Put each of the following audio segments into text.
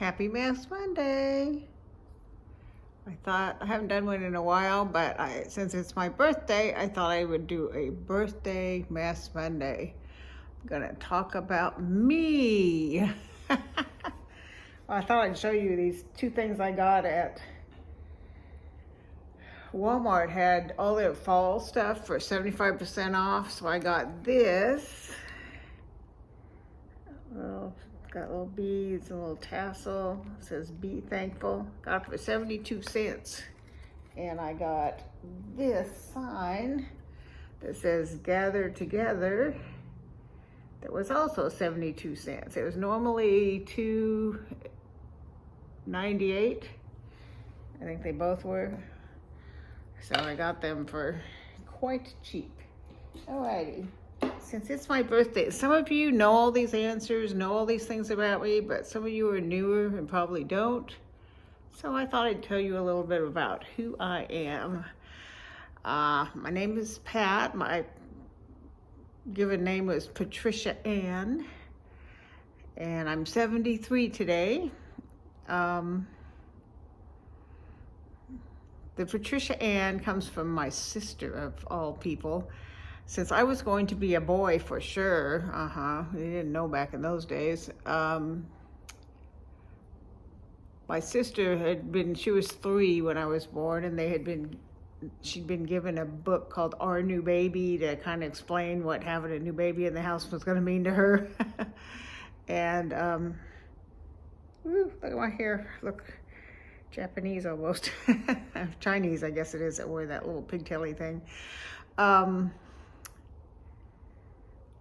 Happy Mask Monday. I thought I haven't done one in a while, but since it's my birthday, I thought I would do a birthday Mask Monday. I'm gonna talk about me. I thought I'd show you these two things I got at Walmart. Had all their fall stuff for 75% off, so I got this. Well, got little beads and a little tassel. It says "Be Thankful." Got it for 72 cents. And I got this sign that says "Gather Together." That was also 72 cents. It was normally $2.98. I think they both were. So I got them for quite cheap. Alrighty. Since it's my birthday, some of you know all these answers, know all these things about me, but some of you are newer and probably don't. So I thought I'd tell you a little bit about who I am. My name is Pat. My given name was Patricia Ann, and I'm 73 today. The Patricia Ann comes from my sister, of all people. Since I was going to be a boy for sure, they didn't know back in those days. My sister she was 3 when I was born, and she'd been given a book called Our New Baby to kind of explain what having a new baby in the house was going to mean to her. And, look at my hair, look. Japanese almost. Chinese, I guess it is, that wear that little pigtaily thing.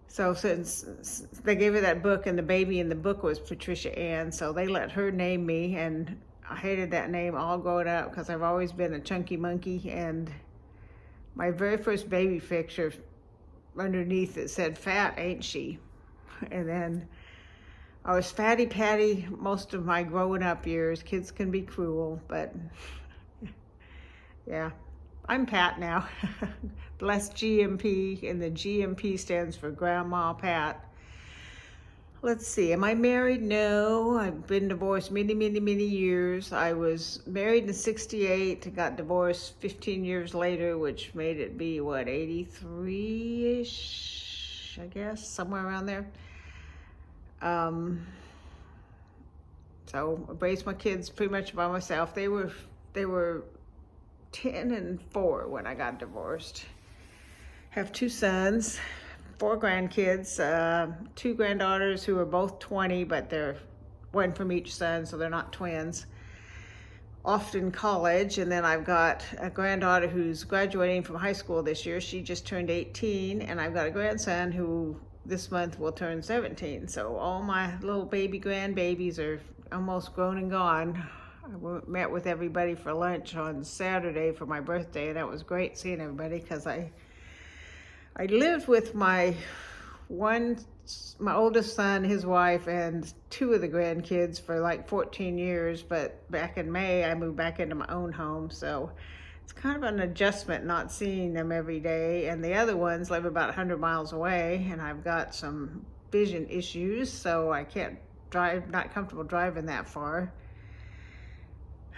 So since they gave her that book and the baby in the book was Patricia Ann, so they let her name me, and I hated that name all growing up because I've always been a chunky monkey, and my very first baby picture underneath it said, "Fat, ain't she?" And then I was Fatty Patty most of my growing up years. Kids can be cruel, but yeah, I'm Pat now. Bless GMP, and the GMP stands for Grandma Pat. Let's see, am I married? No, I've been divorced many, many, many years. I was married in 68, got divorced 15 years later, which made it be, 83-ish, I guess, somewhere around there. So I raised my kids pretty much by myself. They were 10 and 4 when I got divorced. Have 2 sons, 4 grandkids, 2 granddaughters who are both 20, but they're one from each son, so they're not twins. Off in college, and then I've got a granddaughter who's graduating from high school this year. She just turned 18, and I've got a grandson who this month will turn 17. So all my little baby grandbabies are almost grown and gone. I met with everybody for lunch on Saturday for my birthday, and that was great seeing everybody because I lived with my oldest son, his wife, and 2 of the grandkids for like 14 years, but back in May I moved back into my own home, so it's kind of an adjustment not seeing them every day. And the other ones live about 100 miles away, and I've got some vision issues, so I can't drive, not comfortable driving that far.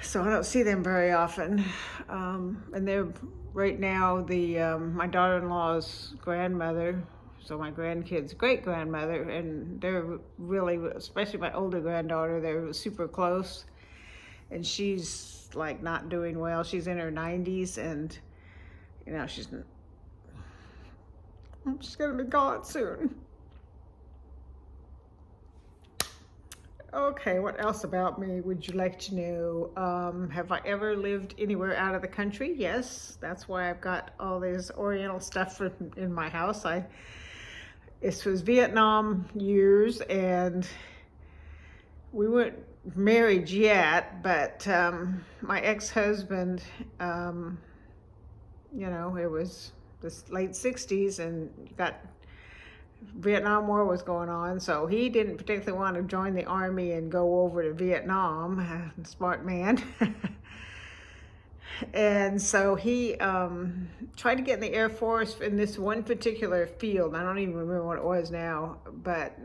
So I don't see them very often. And they're right now my daughter-in-law's grandmother, so my grandkids' great-grandmother, and they're really, especially my older granddaughter, they're super close. And she's like not doing well. She's in her 90s, and she's gonna be gone soon. Okay, what else about me would you like to know? Have I ever lived anywhere out of the country? Yes, that's why I've got all this Oriental stuff in my house. This was Vietnam years, and we weren't married yet, but my ex-husband, it was the late 60s, and Vietnam War was going on, so he didn't particularly want to join the army and go over to Vietnam. Smart man. And so he tried to get in the Air Force in this one particular field. I don't even remember what it was now, but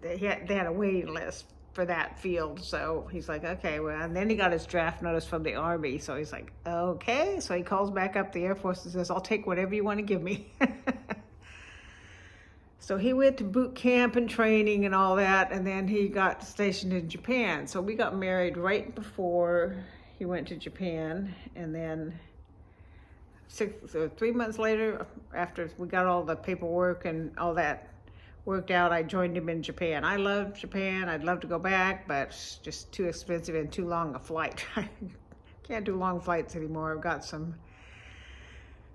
they had a waiting list. for that field. So he's like, okay, well, and then he got his draft notice from the Army. So he's like, okay. So he calls back up the Air Force and says, I'll take whatever you want to give me. So he went to boot camp and training and all that, and then he got stationed in Japan. So we got married right before he went to Japan, and then 3 months later, after we got all the paperwork and all that worked out, I joined him in Japan. I love Japan. I'd love to go back, but it's just too expensive and too long a flight. I can't do long flights anymore. I've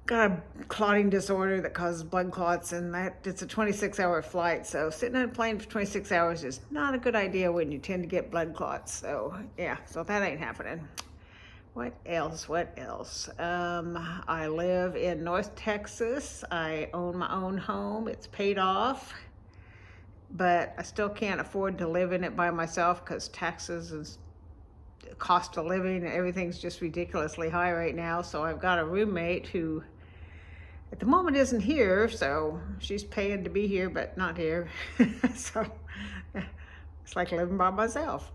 got a clotting disorder that causes blood clots, and it's a 26-hour flight. So sitting on a plane for 26 hours is not a good idea when you tend to get blood clots. So yeah, so that ain't happening. What else? I live in North Texas. I own my own home. It's paid off, but I still can't afford to live in it by myself because taxes and cost of living and everything's just ridiculously high right now. So I've got a roommate who at the moment isn't here, so she's paying to be here but not here. So it's like living by myself.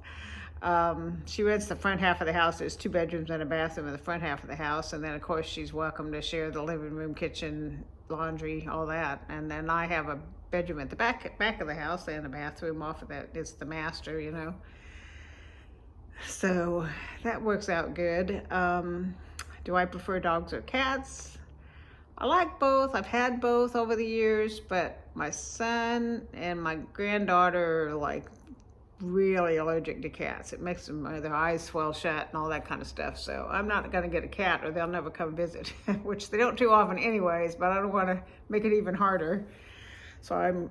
She rents the front half of the house. There's 2 bedrooms and a bathroom in the front half of the house, and then of course she's welcome to share the living room, kitchen, laundry, all that. And then I have a bedroom at the back of the house and a bathroom off of that. It's the master, you know. So that works out good. Do I prefer dogs or cats? I like both. I've had both over the years, but my son and my granddaughter are like really allergic to cats. It makes them, their eyes swell shut and all that kind of stuff. So I'm not going to get a cat or they'll never come visit, which they don't too often anyways, but I don't want to make it even harder. So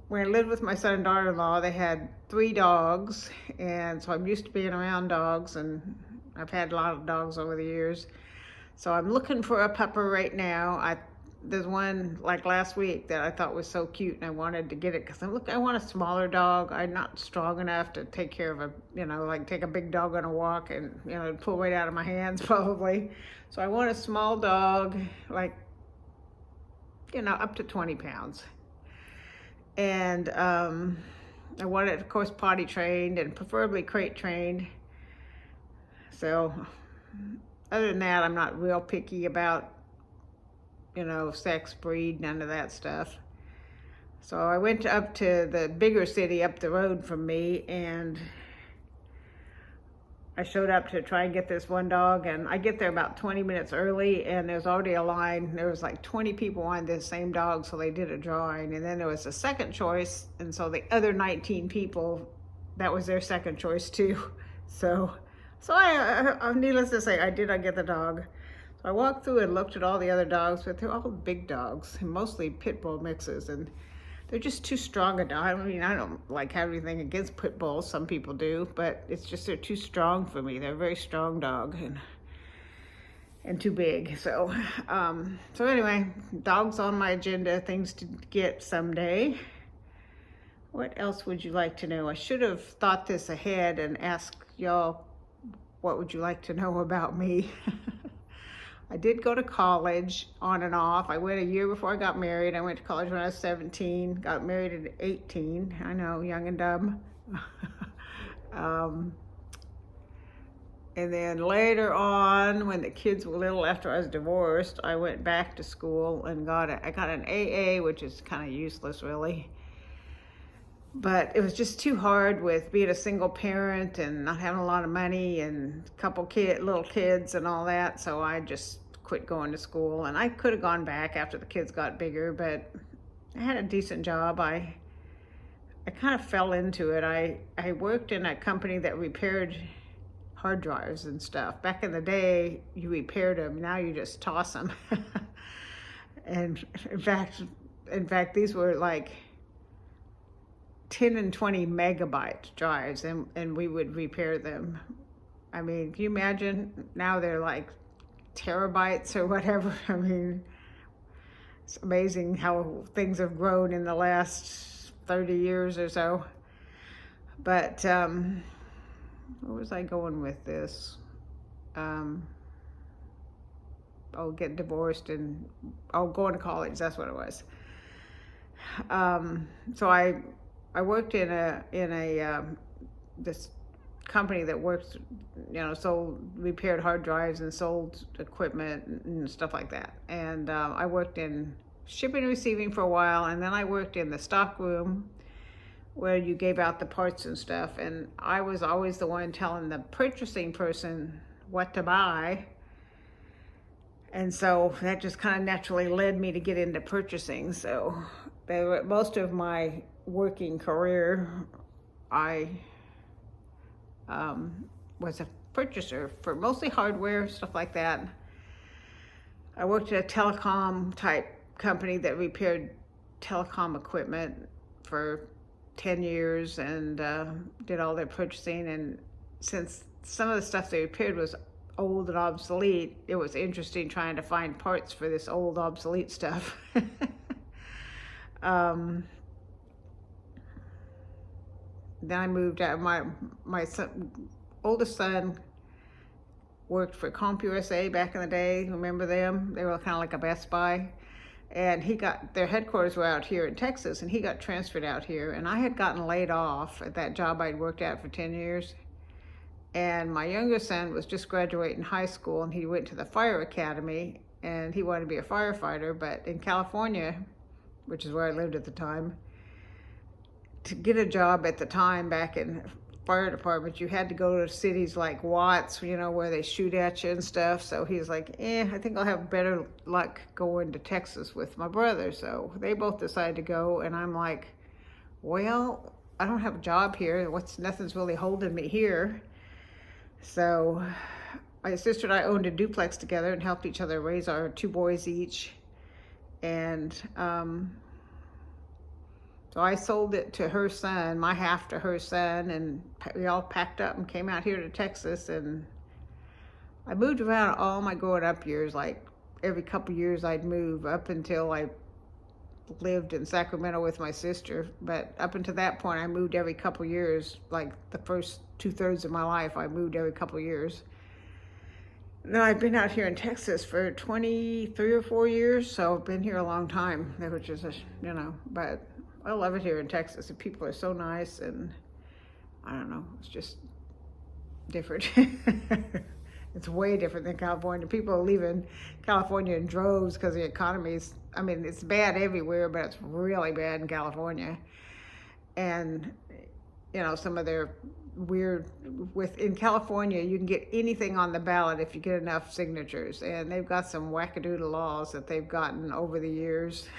when I lived with my son and daughter-in-law, they had 3 dogs, and so I'm used to being around dogs, and I've had a lot of dogs over the years. So I'm looking for a pupper right now. There's one like last week that I thought was so cute, and I wanted to get it because I want a smaller dog. I'm not strong enough to take care of like take a big dog on a walk and, pull weight out of my hands probably. So I want a small dog, like, up to 20 pounds. And I want it, of course, potty trained and preferably crate trained. So other than that, I'm not real picky about, sex, breed, none of that stuff. So I went up to the bigger city up the road from me, and I showed up to try and get this one dog, and I get there about 20 minutes early, and there's already a line. There was like 20 people wanted this same dog, so they did a drawing, and then there was a second choice, and so the other 19 people, that was their second choice too. So I needless to say, I did not get the dog. So I walked through and looked at all the other dogs, but they're all big dogs, and mostly pit bull mixes, and they're just too strong a dog. I mean, I don't like have anything against pit bulls. Some people do, but it's just they're too strong for me. They're a very strong dog and too big. So anyway, dogs on my agenda, things to get someday. What else would you like to know? I should have thought this ahead and asked y'all, what would you like to know about me? I did go to college on and off. I went a year before I got married. I went to college when I was 17, got married at 18. I know, young and dumb. And then later on, when the kids were little, after I was divorced, I went back to school and I got an AA, which is kind of useless really. But it was just too hard with being a single parent and not having a lot of money and a couple little kids and all that. So I just quit going to school, and I could have gone back after the kids got bigger, but I had a decent job. I kind of fell into it. I worked in a company that repaired hard drives and stuff. Back in the day, you repaired them. Now you just toss them. And in fact, these were like 10 and 20 megabyte drives, and we would repair them. I mean, can you imagine? Now they're like terabytes or whatever. I mean, it's amazing how things have grown in the last 30 years or so. But where was I going with this? Get divorced and going to college. That's what it was. So I worked in a this company that works, sold, repaired hard drives and sold equipment and stuff like that. And I worked in shipping and receiving for a while, and then I worked in the stock room where you gave out the parts and stuff. And I was always the one telling the purchasing person what to buy. And so that just kind of naturally led me to get into purchasing. So most of my working career, I was a purchaser for mostly hardware, stuff like that. I worked at a telecom type company that repaired telecom equipment for 10 years and did all their purchasing. And since some of the stuff they repaired was old and obsolete, it was interesting trying to find parts for this old obsolete stuff. Then I moved out. My oldest son worked for CompUSA back in the day. Remember them? They were kind of like a Best Buy. And their headquarters were out here in Texas, and he got transferred out here. And I had gotten laid off at that job I'd worked at for 10 years. And my younger son was just graduating high school, and he went to the fire academy, and he wanted to be a firefighter. But in California, which is where I lived at the time, to get a job at the time back in fire department, you had to go to cities like Watts, where they shoot at you and stuff. So he was like, I think I'll have better luck going to Texas with my brother. So they both decided to go, and I'm like, well, I don't have a job here. Nothing's really holding me here. So my sister and I owned a duplex together and helped each other raise our 2 boys each. And so I sold it to her son, my half to her son, and we all packed up and came out here to Texas. And I moved around all my growing up years. Like every couple years I'd move, up until I lived in Sacramento with my sister. But up until that point, I moved every couple years. Like the first 2/3 of my life, I moved every couple years. Now I've been out here in Texas for 23 or 4 years, so I've been here a long time, which is, but I love it here in Texas. The people are so nice, and I don't know, it's just different. It's way different than California. People are leaving California in droves because the economy's, it's bad everywhere, but it's really bad in California. And, some of their in California, you can get anything on the ballot if you get enough signatures. And they've got some wackadoodle laws that they've gotten over the years.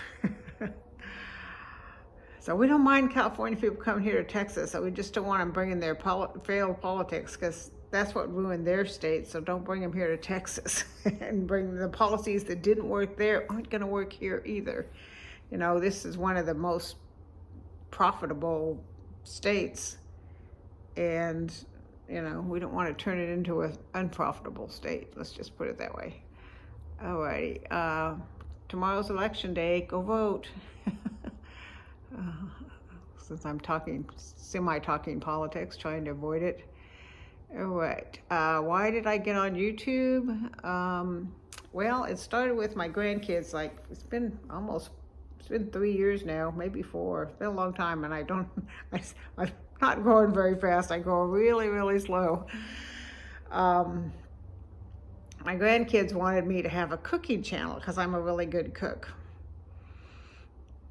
So we don't mind California people coming here to Texas. So we just don't want them bringing their failed politics, because that's what ruined their state. So don't bring them here to Texas and bring the policies that didn't work there aren't going to work here either. This is one of the most profitable states, and we don't want to turn it into an unprofitable state. Let's just put it that way. Alrighty, tomorrow's election day. Go vote. Since I'm semi-talking politics, trying to avoid it. All right. Why did I get on YouTube? Well, it started with my grandkids. Like, it's been 3 years now, maybe 4. It's been a long time, and I'm not growing very fast. I grow really, really slow. My grandkids wanted me to have a cooking channel because I'm a really good cook.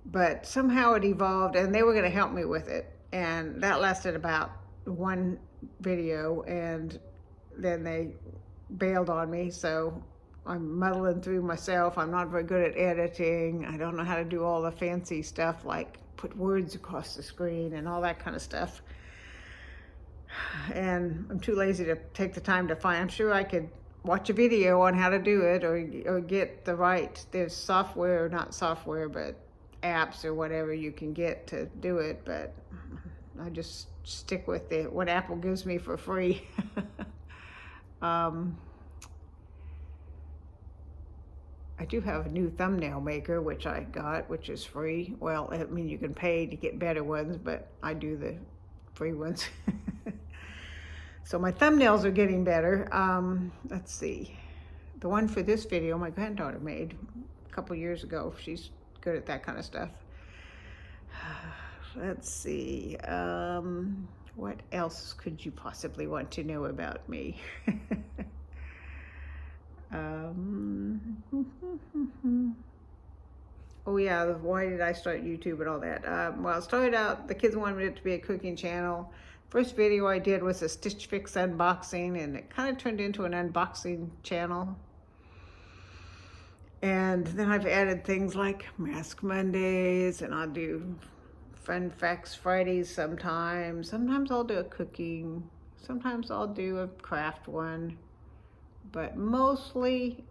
But somehow it evolved, and they were going to help me with it. And that lasted about 1 video, and then they bailed on me. So I'm muddling through myself. I'm not very good at editing. I don't know how to do all the fancy stuff like put words across the screen and all that kind of stuff. And I'm too lazy to take the time to find. I'm sure I could watch a video on how to do it, or get there's software, not software, but apps or whatever you can get to do it. But I just stick with what Apple gives me for free. I do have a new thumbnail maker, which I got, which is free. Well, you can pay to get better ones, but I do the free ones. So my thumbnails are getting better. Let's see. The one for this video, my granddaughter made a couple years ago. She's good at that kind of stuff. Let's see. What else could you possibly want to know about me? Oh yeah, why did I start YouTube and all that? Well, it started out, the kids wanted it to be a cooking channel. First video I did was a Stitch Fix unboxing, and it kind of turned into an unboxing channel. And then I've added things like Mask Mondays, and I'll do Fun Facts Fridays sometimes. Sometimes I'll do a cooking. Sometimes I'll do a craft one. But mostly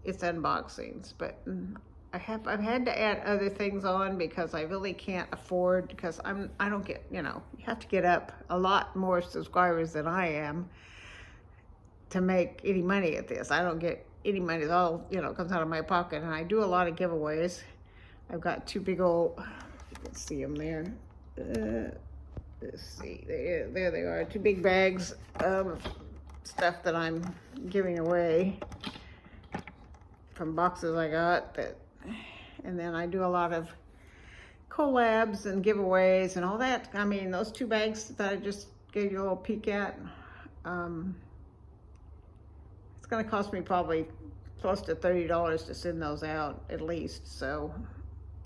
it's unboxings. But I've had to add other things on because I really can't afford, because I don't get, you have to get up a lot more subscribers than I am to make any money at this. I don't get any money. It all, comes out of my pocket, and I do a lot of giveaways. I've got two big old, you can see them there. Let's see, there they are, two big bags of stuff that I'm giving away from boxes I got. And then I do a lot of collabs and giveaways and all that. I mean, those two bags that I just gave you a little peek at, it's going to cost me probably close to $30 to send those out at least. So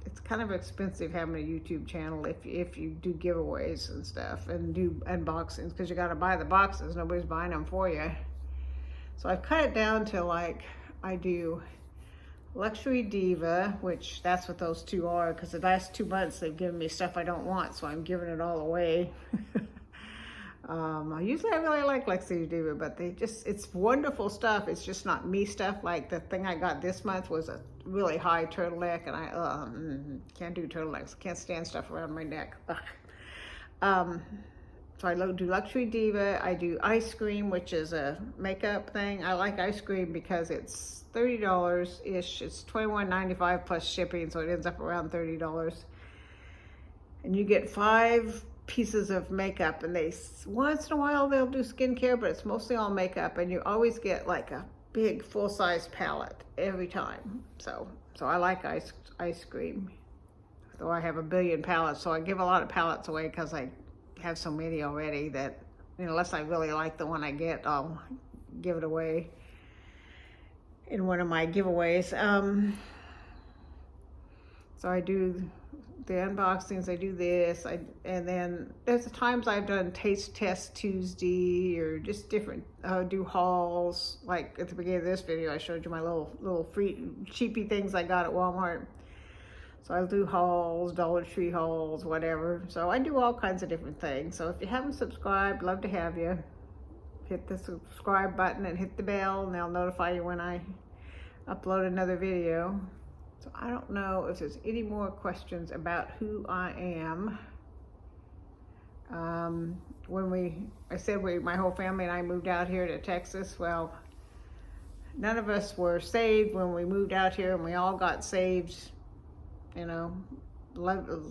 it's kind of expensive having a YouTube channel if you do giveaways and stuff and do unboxings, because you got to buy the boxes. Nobody's buying them for you. So I've cut it down to, like, I do Luxury Diva, which that's what those two are, because the last 2 months they've given me stuff I don't want, so I'm giving it all away. Usually I really like Luxury Diva, but it's wonderful stuff. It's just not me stuff. Like the thing I got this month was a really high turtleneck, and I can't do turtlenecks. Can't stand stuff around my neck. So I do Luxury Diva. I do Ice Cream, which is a makeup thing. I like Ice Cream because it's $30-ish. It's $21.95 plus shipping, so it ends up around $30. And you get 5 pieces of makeup, and once in a while they'll do skincare, but it's mostly all makeup, and you always get like a big full-size palette every time. So I like Ice Cream. Though I have a billion palettes, so I give a lot of palettes away because I have so many already that, unless I really like the one I get, I'll give it away in one of my giveaways. So I do the unboxings, I do this, and then there's times I've done Taste Test Tuesday, or just different, do hauls. Like at the beginning of this video, I showed you my little free cheapy things I got at Walmart. So I'll do hauls, Dollar Tree hauls, whatever. So I do all kinds of different things. So if you haven't subscribed, love to have you. Hit the subscribe button and hit the bell, and they'll notify you when I upload another video. So I don't know if there's any more questions about who I am. I said my whole family and I moved out here to Texas. Well, none of us were saved when we moved out here, and we all got saved.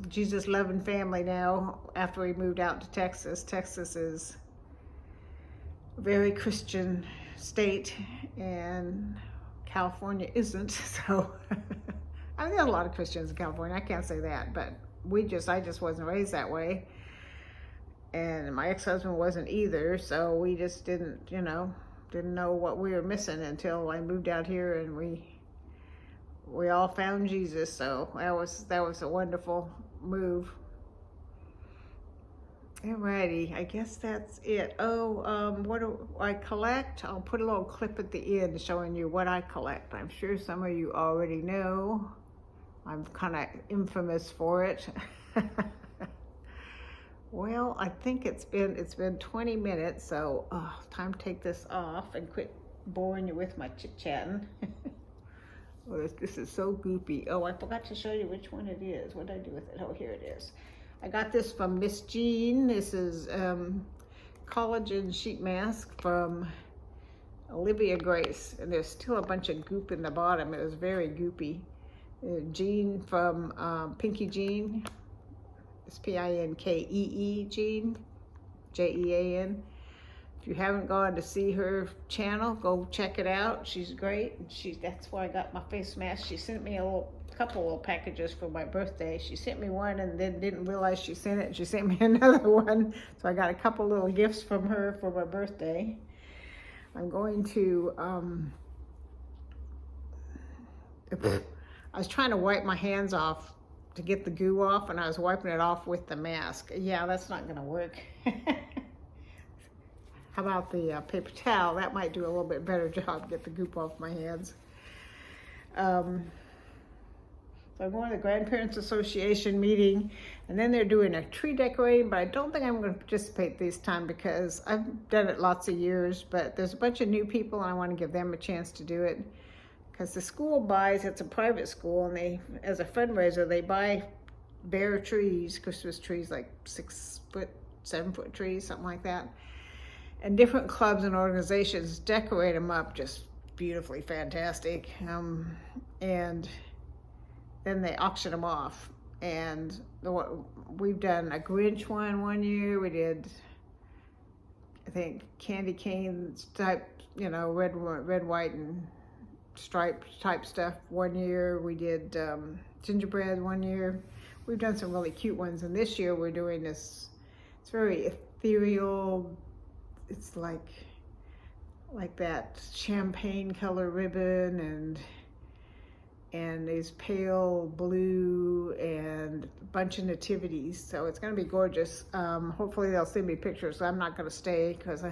Jesus loving family now after we moved out to Texas. Texas is a very Christian state, and California isn't. So I mean, there's a lot of Christians in California, I can't say that, but I just wasn't raised that way, and my ex-husband wasn't either. So we just didn't know what we were missing until I moved out here, and we all found Jesus. So that was a wonderful move. Alrighty, I guess that's it. What do I collect? I'll put a little clip at the end showing you what I collect. I'm sure some of you already know. I'm kind of infamous for it. Well, I think it's been 20 minutes, so time to take this off and quit boring you with my chit-chatting. Oh, this is so goopy. Oh, I forgot to show you which one it is. What did I do with it? Oh, here it is. I got this from Miss Jean. This is collagen sheet mask from Olivia Grace, and there's still a bunch of goop in the bottom. It was very goopy. Jean from Pinky Jean. It's Pinkee Jean, Jean. If you haven't gone to see her channel, go check it out. She's great. That's why I got my face mask. She sent me a couple little packages for my birthday. She sent me one and then didn't realize she sent it. She sent me another one. So I got a couple little gifts from her for my birthday. I'm going to, I was trying to wipe my hands off to get the goo off, and I was wiping it off with the mask. Yeah, that's not gonna work. How about the paper towel? That might do a little bit better job, get the goop off my hands. So I'm going to the Grandparents Association meeting, and then they're doing a tree decorating, but I don't think I'm going to participate this time because I've done it lots of years, but there's a bunch of new people and I want to give them a chance to do it. Because the school buys, it's a private school, and they, as a fundraiser, they buy bare trees, Christmas trees, like 6 foot, 7 foot trees, something like that. And different clubs and organizations decorate them up just beautifully fantastic. And then they auction them off. And we've done a Grinch one year. We did, I think, candy canes type, you know, red, white, and striped type stuff one year. We did gingerbread one year. We've done some really cute ones, and this year we're doing this, it's very ethereal. It's like that champagne color ribbon and these pale blue and a bunch of nativities. So it's gonna be gorgeous. Hopefully they'll send me pictures. I'm not gonna stay because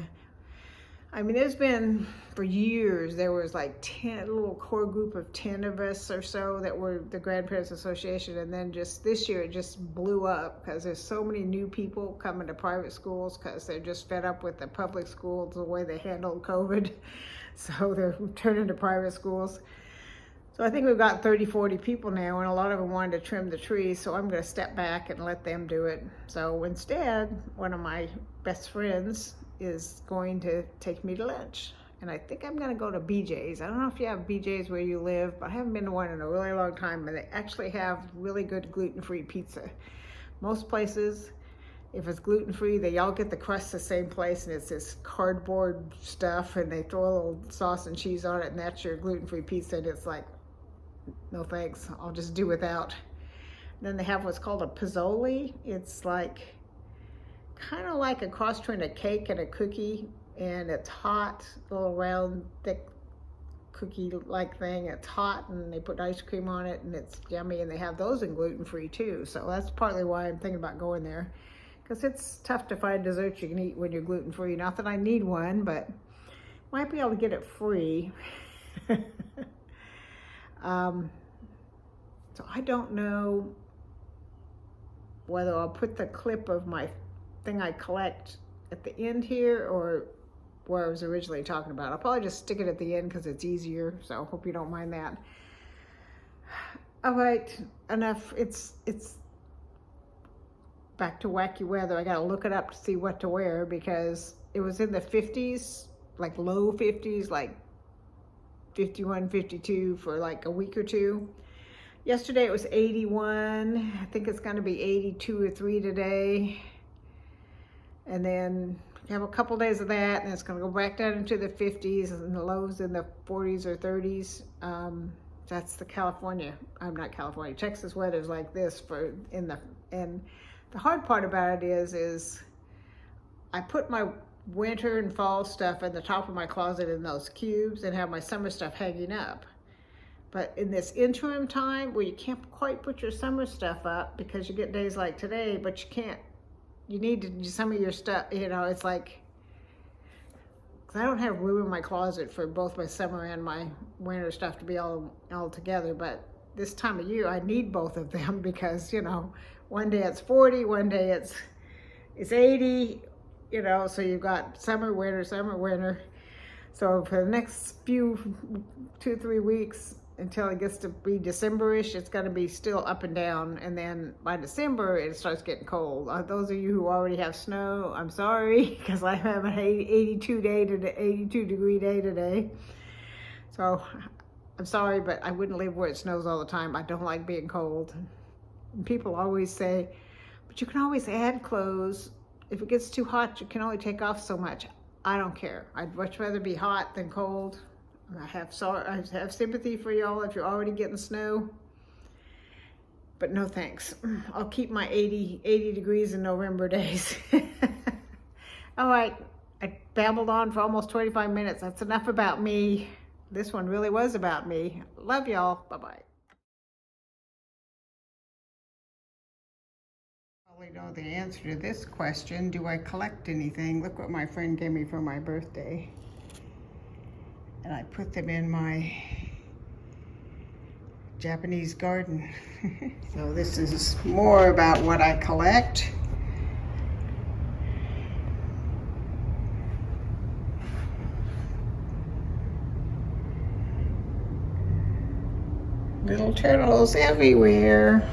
I mean, there's been, for years, there was like 10, a little core group of 10 of us or so that were the Grandparents Association, and then just this year it just blew up because there's so many new people coming to private schools because they're just fed up with the public schools, the way they handled COVID. So they're turning to private schools. So I think we've got 30, 40 people now, and a lot of them wanted to trim the trees, so I'm gonna step back and let them do it. So instead, one of my best friends is going to take me to lunch. And I think I'm gonna go to BJ's. I don't know if you have BJ's where you live, but I haven't been to one in a really long time, and they actually have really good gluten-free pizza. Most places, if it's gluten-free, they all get the crust the same place, and it's this cardboard stuff, and they throw a little sauce and cheese on it, and that's your gluten-free pizza, and it's like, no thanks, I'll just do without. And then they have what's called a Pozzoli. It's like, kind of like a cross between a cake and a cookie, and it's hot, a little round, thick cookie-like thing. It's hot, and they put ice cream on it, and it's yummy, and they have those in gluten-free too. So that's partly why I'm thinking about going there, because it's tough to find desserts you can eat when you're gluten-free. Not that I need one, but might be able to get it free. So I don't know whether I'll put the clip of my thing I collect at the end here or where I was originally talking about. I'll probably just stick it at the end because it's easier, so I hope you don't mind that. All right, enough. It's back to wacky weather. I gotta look it up to see what to wear because it was in the 50s, like low 50s, like 51, 52 for like a week or two. Yesterday it was 81. I think it's gonna be 82 or 3 today. And then you have a couple days of that, and it's going to go back down into the 50s and the lows in the 40s or 30s. That's the Texas weather's like this and the hard part about it is I put my winter and fall stuff in the top of my closet in those cubes and have my summer stuff hanging up. But in this interim time where you can't quite put your summer stuff up because you get days like today, but you need to do some of your stuff, you know, it's like, cause I don't have room in my closet for both my summer and my winter stuff to be all together, but this time of year I need both of them because, you know, one day it's 40, one day it's 80, you know, so you've got summer, winter. So for the next few 2-3 weeks, until it gets to be December-ish, it's going to be still up and down, and then by December it starts getting cold. Those of you who already have snow, I'm sorry, because I have an 82 degree day today. So I'm sorry, but I wouldn't live where it snows all the time. I don't like being cold. And people always say, but you can always add clothes. If it gets too hot, you can only take off so much. I don't care. I'd much rather be hot than cold. I have sympathy for y'all if you're already getting snow. But no thanks. I'll keep my 80 degrees in November days. All right, I babbled on for almost 25 minutes. That's enough about me. This one really was about me. Love y'all. Bye-bye. Probably know the answer to this question. Do I collect anything? Look what my friend gave me for my birthday. And I put them in my Japanese garden. So this is more about what I collect. Little turtles everywhere.